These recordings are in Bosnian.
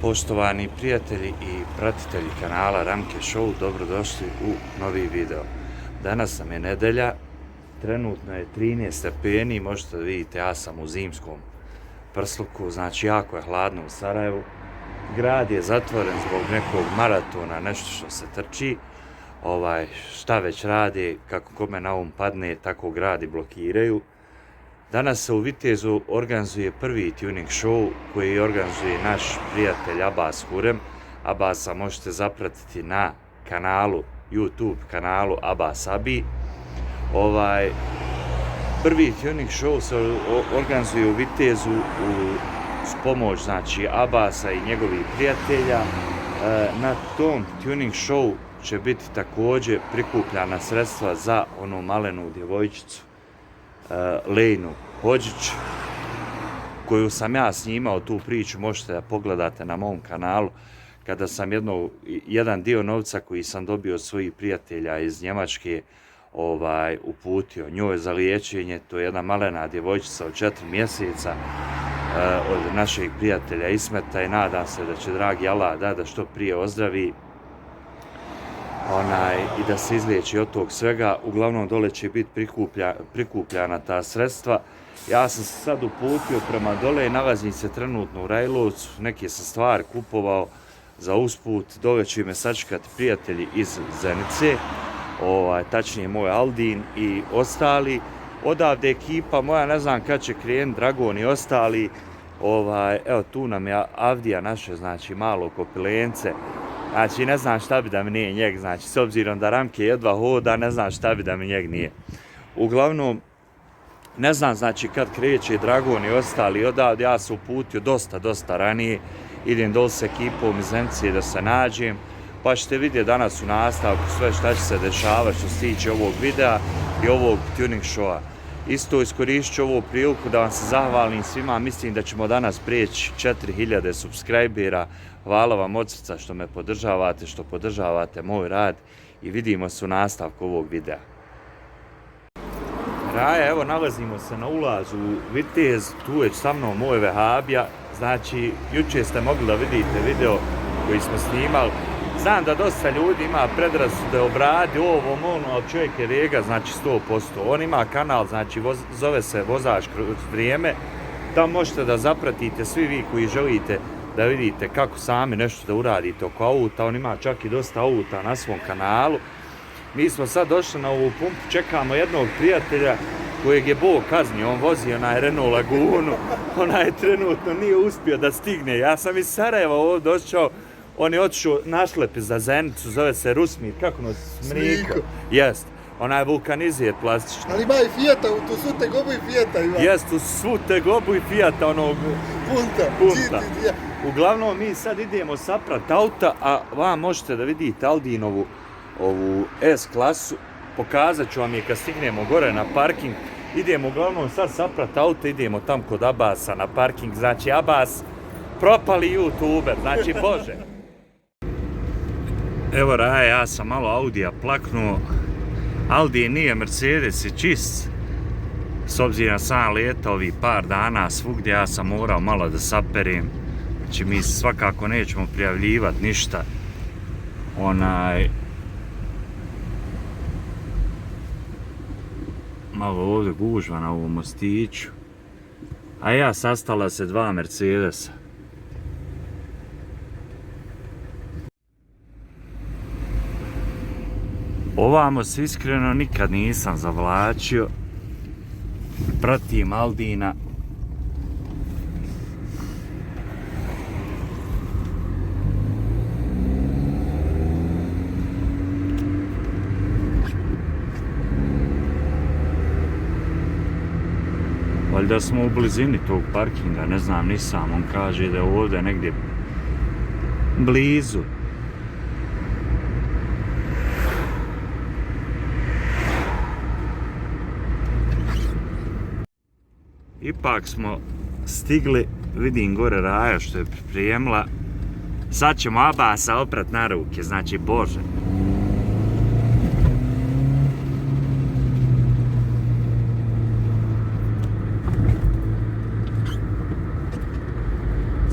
Poštovani prijatelji i pratitelji kanala Ramke Show, dobrodošli u novi video. Danas nam je nedelja, trenutno je 13 stepeni, možete da vidite, ja sam u zimskom prsluku, znači jako je hladno u Sarajevu. Grad je zatvoren zbog nekog maratona, nešto što se trči, šta već radi, kako kome na um padne, tako grad i blokiraju. Danas se u Vitezu organizuje prvi tuning show koji organizuje naš prijatelj Abbas Hurem. Abbasa možete zapratiti na kanalu, YouTube kanalu Abbas Abi. Prvi tuning show se organizuje u Vitezu s pomoć znači Abbasa i njegovih prijatelja. Na tom tuning show će biti također prikupljana sredstva za onu malenu djevojčicu Lejnu Hođić, koju sam ja snimao tu priču, možete da pogledate na mom kanalu, kada sam jedan dio novca koji sam dobio od svojih prijatelja iz Njemačke uputio njoj za liječenje. To je jedna malena djevojčica od 4 mjeseca od našeg prijatelja Ismeta i nadam se da će dragi Allah da što prije ozdravi i da se izliječi od tog svega. Uglavnom dole će biti prikupljana ta sredstva. Ja sam se sad uputio prema dole i nalazim se trenutno u Rajlovcu, neke sam stvari kupovao za usput, dole će me sačekati prijatelji iz Zenice, tačnije moj Aldin i ostali. Odavde ekipa moja, ne znam kad će krenuti, Dragon i ostali. Evo tu nam je Avdija naše, znači malo Kopilence. Znači, ne znam šta bi da mi nije njeg, znači, s obzirom da Ramke jedva hoda, ne znam šta bi da mi njeg nije. Uglavnom, ne znam, znači, kad kreće Dragon i ostali odavde, ja sam uputio dosta ranije, idem dol s ekipom iz Zenice da se nađem, pa ćete vidjeti danas u nastavku sve šta će se dešavati što se tiče ovog videa i ovog tuning showa. Isto iskoristit ću ovu priliku da vam se zahvalim svima, mislim da ćemo danas prijeći 4000 subscribera. Hvala vam od srca što me podržavate, što podržavate moj rad i vidimo se u nastavku ovog videa. Raja, evo nalazimo se na ulazu u Vitez, tu je sa mnom moj Vehabija, znači jučer ste mogli da vidite video koji smo snimali. Znam da dosta ljudi ima predrasude o bradi, ali čovjek je rega, znači 100%. On ima kanal, znači zove se Vozač kroz vrijeme. Tamo možete da zapratite svi vi koji želite da vidite kako sami nešto da uradite oko auta. On ima čak i dosta auta na svom kanalu. Mi smo sad došli na ovu pumpu, čekamo jednog prijatelja kojeg je Bog kaznio. On vozi Renault Lagunu, trenutno nije uspio da stigne. Ja sam iz Sarajeva ovdje došao. On je otišao na šlepi za Zenicu, zove se Rusmir, kako nos Smriko? Jest, onaj vulkanizijet plastični. Ali ima i Fijata, tu svu tegobu i Fijata ima. Jest, u svu tegobu i Fijata, onog punta. Uglavnom, mi sad idemo saprat auta, a vam možete da vidite Aldinovu ovu S-klasu. Pokazat ću vam je kad stignemo gore na parking. Idemo uglavnom sad saprat auta, idemo tam kod Abbasa na parking. Znači, Abbas, propali youtuber, znači Bože. Evo Raja, ja sam malo Audija plaknuo. Aldi nije Mercedes, je čist. S obzirom sam letao ovih par dana svugdje, ja sam morao malo da saperim. Znači mi svakako nećemo prijavljivati ništa. Malo ovdje gužva na ovom mostiću. A ja sastala se 2 Mercedesa. Ovamo se iskreno nikad nisam zavlačio. Pratim Aldina. Valjda smo u blizini tog parkinga, ne znam nisam, on kaže da je ovdje negdje blizu. Ipak smo stigli, vidim gore Raja što je pripremila. Sad ćemo Abbasa oprat na ruke, znači Bože.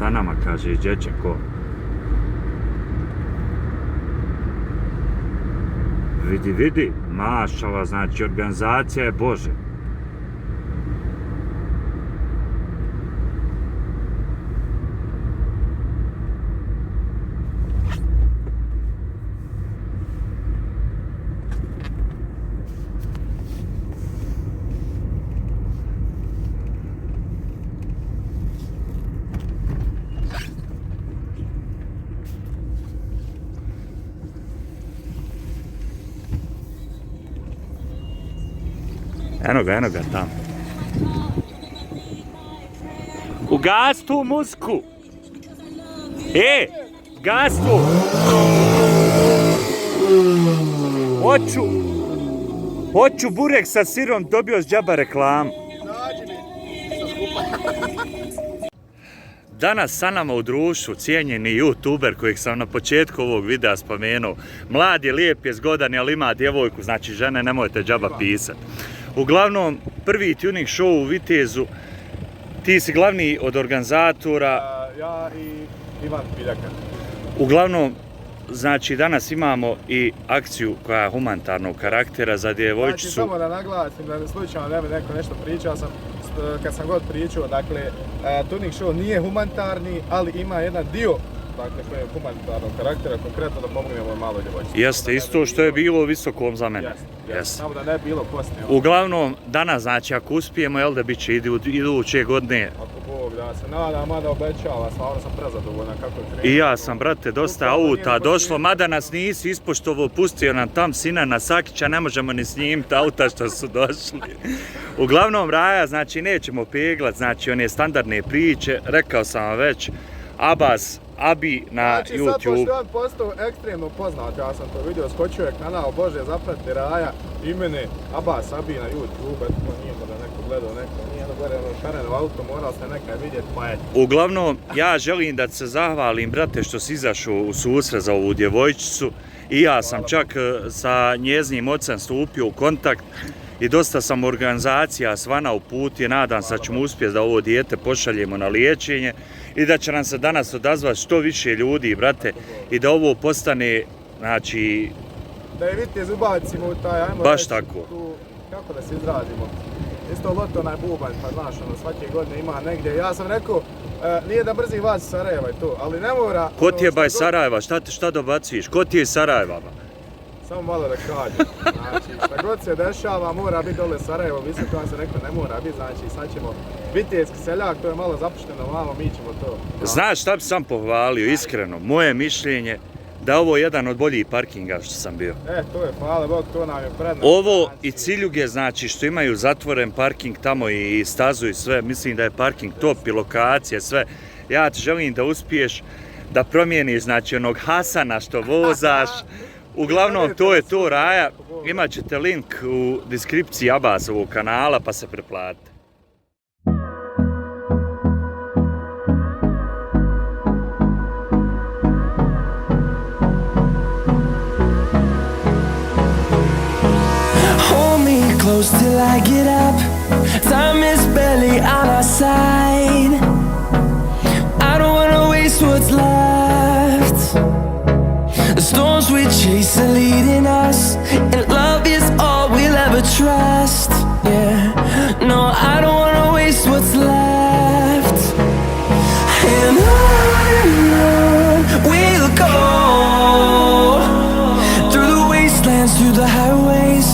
sa nama, kaže Đečeko. Vidi, mašala, znači organizacija je Bože. Eno ga tamo. Ugas tu muziku! Gas tu! Hoću burek sa sirom, dobio s džaba reklamu. Nađi mi. Danas sa nama u društvu cijenjeni youtuber kojeg sam na početku ovog videa spomenuo. Mlad je, lijep je, zgodan je, ali ima djevojku, znači žene nemojte džaba pisat. Uglavnom, prvi tuning show u Vitezu, ti si glavni od organizatora. Ja i Ivan Piljaka. Uglavnom, znači danas imamo i akciju koja je humanitarnog karaktera za djevojčicu. Znači, samo da naglasim, da slučajno ne bi neko nešto pričao, kad sam god pričao, dakle, tuning show nije humanitarni, ali ima jedan dio, dakle, koji je humanitarnog karaktera, konkretno da pomognemo malo djevojčicu. Jeste, isto što je bilo u Visokom za mene. Jeste. Samo da ne bilo poslije. Uglavnom, danas, znači, ako uspijemo, jel da bit će iduće godine. Ako Bog da se nada, mada obećava, stvarno sam prezadovoljan kako je krenuo. I ja sam, brate, dosta auta došlo, mada nas nisi ispoštovao, pustio nam tam Sinana Sakića, ne možemo ni snimiti auta što su došli. Uglavnom, Raja, znači, nećemo peglat, znači, one standardne priče, rekao sam vam već, Abbas, Abi na znači, YouTube. Znači sad pošto je on postao ekstremno poznat, ja sam to vidio, skočio je kanal Bože zaprati Raja, imene Abbas Abi na YouTube, eto to nije da neko gledao, neko nije da gore ono šareno auto, morao se nekaj vidjeti, pa je. Uglavnom, ja želim da se zahvalim, brate, što si izašao u susret za ovu djevojčicu i ja sam čak sa njezinim ocem stupio u kontakt i dosta sam organizacija svana uputio, nadam se da ćemo uspjeti da ovo dijete pošaljemo na liječenje i da će nam se danas odazvati što više ljudi, brate, i da ovo postane, znači... Da je Vitez ubacimo u taj, ajmo baš reći, tako. Tu, kako da se izrazimo, isto loto onaj bubanj, pa znaš, ono, svake godine ima negdje, ja sam rekao, nije da brzi vas iz Sarajeva i to, ali ne mora... Ko ti je ba iz Sarajeva, šta dobaciš, ko ti je iz Sarajeva? Samo malo da kažem, znači šta god se dešava mora biti dole Sarajevo, visoko vam se rekao ne mora biti, znači sad ćemo vitejski seljak, to je malo zapušteno, malo mi ćemo to. Znaš šta bi sam pohvalio, iskreno, moje mišljenje da ovo je jedan od boljih parkinga što sam bio. To je, hvala Bog, to nam je prednost. Ovo i Ciljuge, znači što imaju zatvoren parking tamo i stazu i sve, mislim da je parking top i lokacije, sve. Ja ti želim da uspiješ da promijeniš, znači onog Hasana što vozaš. Uglavnom, to je to, Raja. Imat ćete link u deskripciji Abbasovog kanala, pa se preplatite. Hold me close till I get up. Time is barely on our side. I don't wanna waste what's left. The storms we chase are leading us, and love is all we'll ever trust. Yeah, no, I don't wanna waste what's left. And on we'll go, through the wastelands, through the highways,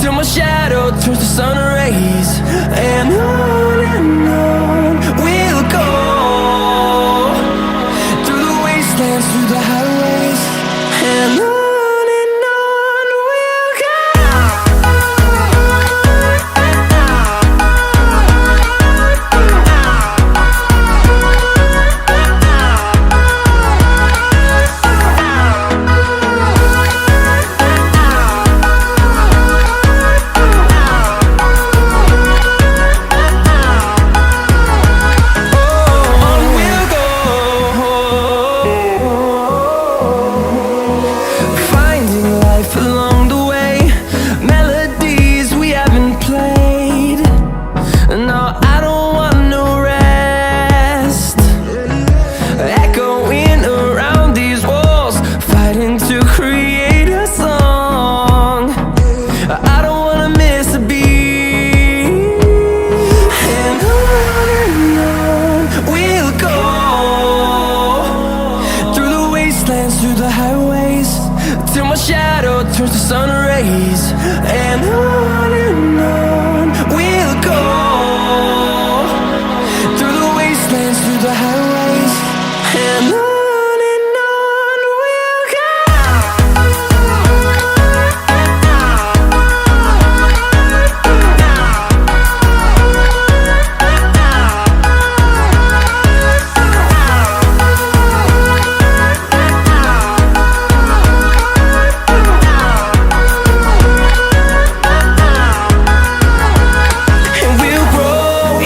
till my shadow turns to sun rays. And on we'll go, through the wastelands, through the highways. And on we'll go. shadow turns to sun rays, and on we'll go, through the wastelands, through the highways, and on we'll go. And we'll grow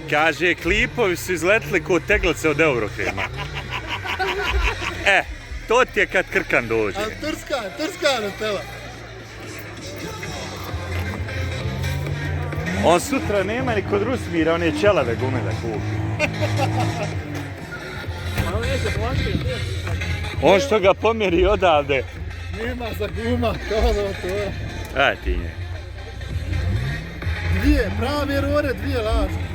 Kaže, klipovi su izletili ko teglice od Eurokrema. To ti je kad Krkan dođe. Ali turska Nutella. On sutra nema ni kod Rusmira, one ćelave gume da kupi. On što ga pomjeri odavde. Nema za guma, kao da to. Ti nje. Dvije prave rore, dvije lažne.